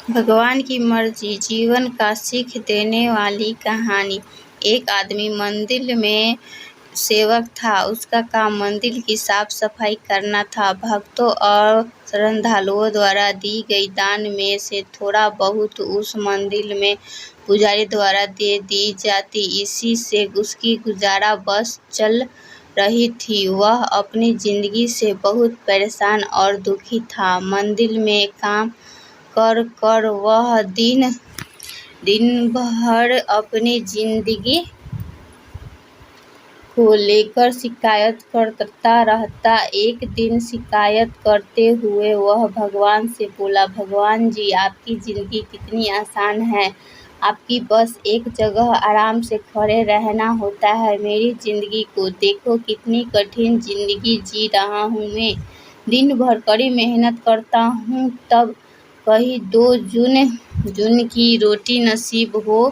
भगवान की मर्जी जीवन का सीख देने वाली कहानी। एक आदमी मंदिर में सेवक था। उसका काम मंदिर की साफ सफाई करना था। भक्तों और श्रद्धालुओं द्वारा दी गई दान में से थोड़ा बहुत उस मंदिर में पुजारी द्वारा दे दी जाती। इसी से उसकी गुजारा बस चल रही थी। वह अपनी जिंदगी से बहुत परेशान और दुखी था। मंदिर में काम कर कर वह दिन भर अपनी जिंदगी को लेकर शिकायत करता रहता। एक दिन शिकायत करते हुए वह भगवान से बोला, भगवान जी, आपकी जिंदगी कितनी आसान है। आपकी बस एक जगह आराम से खड़े रहना होता है। मेरी जिंदगी को देखो, कितनी कठिन जिंदगी जी रहा हूँ मैं। दिन भर कड़ी मेहनत करता हूँ, तब कहीं 2 जून की रोटी नसीब हो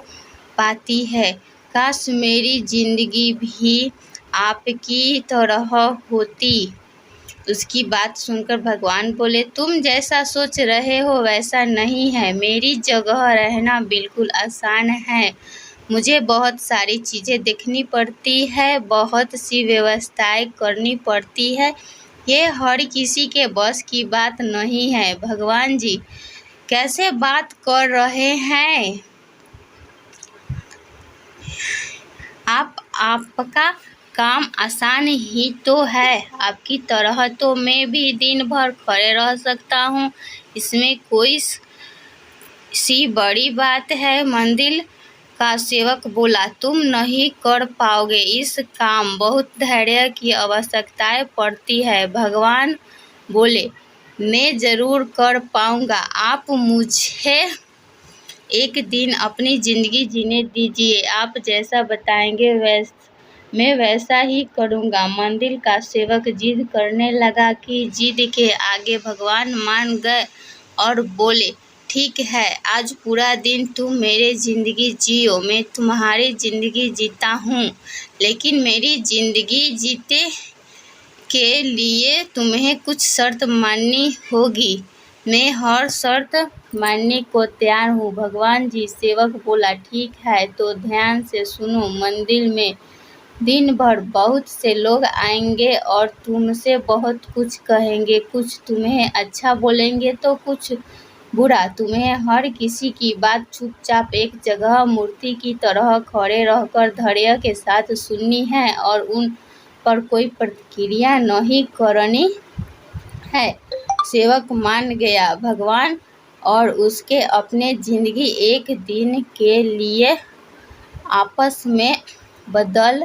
पाती है। काश मेरी जिंदगी भी आपकी तरह होती। उसकी बात सुनकर भगवान बोले, तुम जैसा सोच रहे हो वैसा नहीं है। मेरी जगह रहना बिल्कुल आसान है। मुझे बहुत सारी चीज़ें देखनी पड़ती है, बहुत सी व्यवस्थाएं करनी पड़ती है। ये हर किसी के बस की बात नहीं है। भगवान जी कैसे बात कर रहे हैं? आपका काम आसान ही तो है। आपकी तरह तो मैं भी दिन भर खड़े रह सकता हूँ। इसमें कोई सी बड़ी बात है? मंदिर का सेवक बोला, तुम नहीं कर पाओगे इस काम, बहुत धैर्य की आवश्यकता पड़ती है। भगवान बोले, मैं जरूर कर पाऊंगा। आप मुझे एक दिन अपनी जिंदगी जीने दीजिए। आप जैसा बताएंगे मैं वैसा ही करूँगा। मंदिर का सेवक जिद करने लगा कि जिद के आगे भगवान मान गए और बोले, ठीक है, आज पूरा दिन तुम मेरी जिंदगी जियो। मैं तुम्हारी जिंदगी जीता हूँ, लेकिन मेरी जिंदगी जीते के लिए तुम्हें कुछ शर्त माननी होगी। मैं हर शर्त मानने को तैयार हूँ। भगवान जी सेवक बोला, ठीक है, तो ध्यान से सुनो। मंदिर में दिन भर बहुत से लोग आएंगे और तुमसे बहुत कुछ कहेंगे। कुछ तुम्हें अच्छा बोलेंगे तो कुछ बुरा। तुम्हें हर किसी की बात चुपचाप एक जगह मूर्ति की तरह खड़े रहकर धैर्य के साथ सुननी है और उन पर कोई प्रतिक्रिया नहीं करनी है। सेवक मान गया। भगवान और उसके अपने जिंदगी एक दिन के लिए आपस में बदल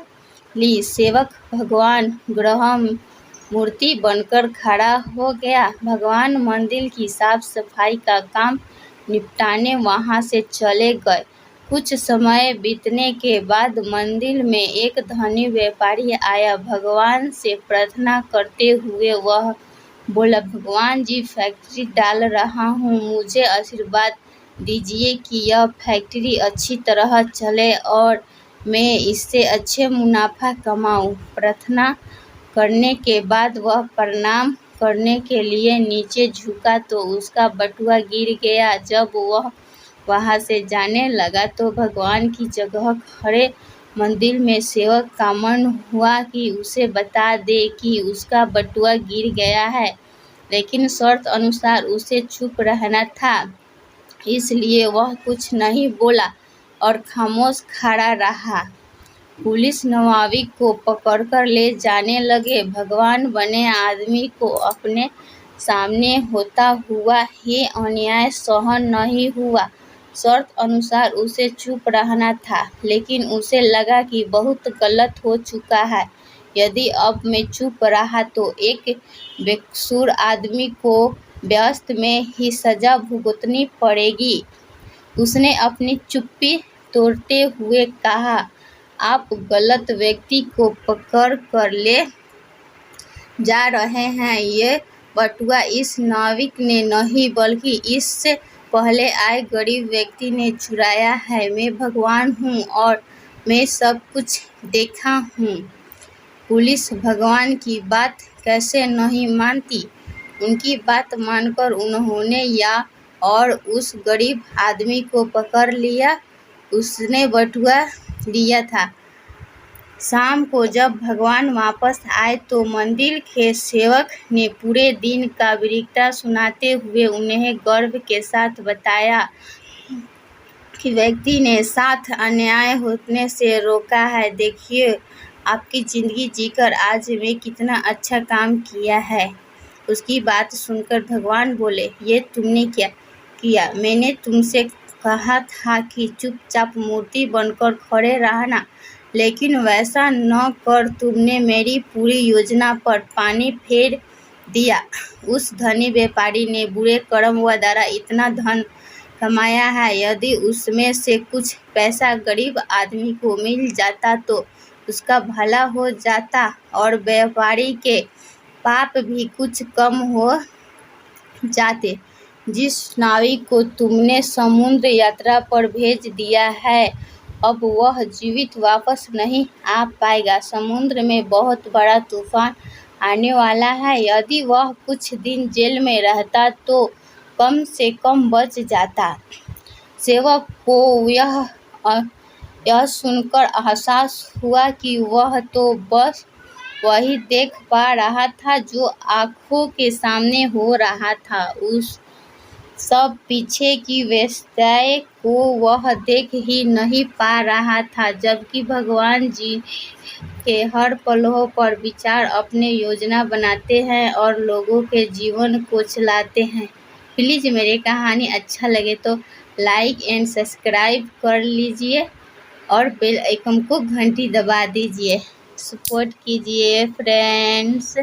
ली। सेवक भगवान ग्रह मूर्ति बनकर खड़ा हो गया। भगवान मंदिर की साफ सफाई का काम निपटाने वहां से चले गए। कुछ समय बीतने के बाद मंदिर में एक धनी व्यापारी आया। भगवान से प्रार्थना करते हुए वह बोला, भगवान जी, फैक्ट्री डाल रहा हूँ, मुझे आशीर्वाद दीजिए कि यह फैक्ट्री अच्छी तरह चले और मैं इससे अच्छे मुनाफा कमाऊँ। प्रार्थना करने के बाद वह प्रणाम करने के लिए नीचे झुका तो उसका बटुआ गिर गया। जब वह वहां से जाने लगा तो भगवान की जगह खड़े मंदिर में सेवक का मन हुआ कि उसे बता दे कि उसका बटुआ गिर गया है, लेकिन शर्त अनुसार उसे चुप रहना था। इसलिए वह कुछ नहीं बोला और खामोश खड़ा रहा। पुलिस नाविक को पकड़कर ले जाने लगे। भगवान बने आदमी को अपने सामने होता हुआ ये अन्याय सहन नहीं हुआ। शर्त अनुसार उसे चुप रहना था, लेकिन उसे लगा कि बहुत गलत हो चुका है। यदि अब मैं चुप रहा तो एक बेकसूर आदमी को व्यस्त में ही सजा भुगतनी पड़ेगी। उसने अपनी चुप्पी तोड़ते हुए कहा, आप गलत व्यक्ति को पकड़ कर ले जा रहे हैं। ये बटुआ इस नाविक ने नहीं बल्कि इससे पहले आए गरीब व्यक्ति ने चुराया है। मैं भगवान हूँ और मैं सब कुछ देखा हूँ। पुलिस भगवान की बात कैसे नहीं मानती। उनकी बात मानकर उन्होंने या और उस गरीब आदमी को पकड़ लिया। उसने बटुआ लिया था। शाम को जब भगवान वापस आए तो मंदिर के सेवक ने पूरे दिन का वृत्तांत सुनाते हुए उन्हें गर्व के साथ बताया कि व्यक्ति ने साथ अन्याय होने से रोका है। देखिए आपकी ज़िंदगी जीकर आज मैं कितना अच्छा काम किया है। उसकी बात सुनकर भगवान बोले, ये तुमने क्या किया? मैंने तुमसे कहा था कि चुपचाप मूर्ति बनकर खड़े रहना, लेकिन वैसा न कर तुमने मेरी पूरी योजना पर पानी फेर दिया। उस धनी व्यापारी ने बुरे कर्म द्वारा इतना धन कमाया है। यदि उसमें से कुछ पैसा गरीब आदमी को मिल जाता तो उसका भला हो जाता और व्यापारी के पाप भी कुछ कम हो जाते। जिस नाविक को तुमने समुद्र यात्रा पर भेज दिया है, अब वह जीवित वापस नहीं आ पाएगा। समुद्र में बहुत बड़ा तूफान आने वाला है। यदि वह कुछ दिन जेल में रहता तो कम से कम बच जाता। सेवक को यह सुनकर एहसास हुआ कि वह तो बस वही देख पा रहा था जो आंखों के सामने हो रहा था। उस सब पीछे की व्यवस्थाएं को वह देख ही नहीं पा रहा था, जबकि भगवान जी के हर पलों पर विचार अपने योजना बनाते हैं और लोगों के जीवन को चलाते हैं। प्लीज़ मेरी कहानी अच्छा लगे तो लाइक एंड सब्सक्राइब कर लीजिए और बेल आइकन को घंटी दबा दीजिए। सपोर्ट कीजिए फ्रेंड्स।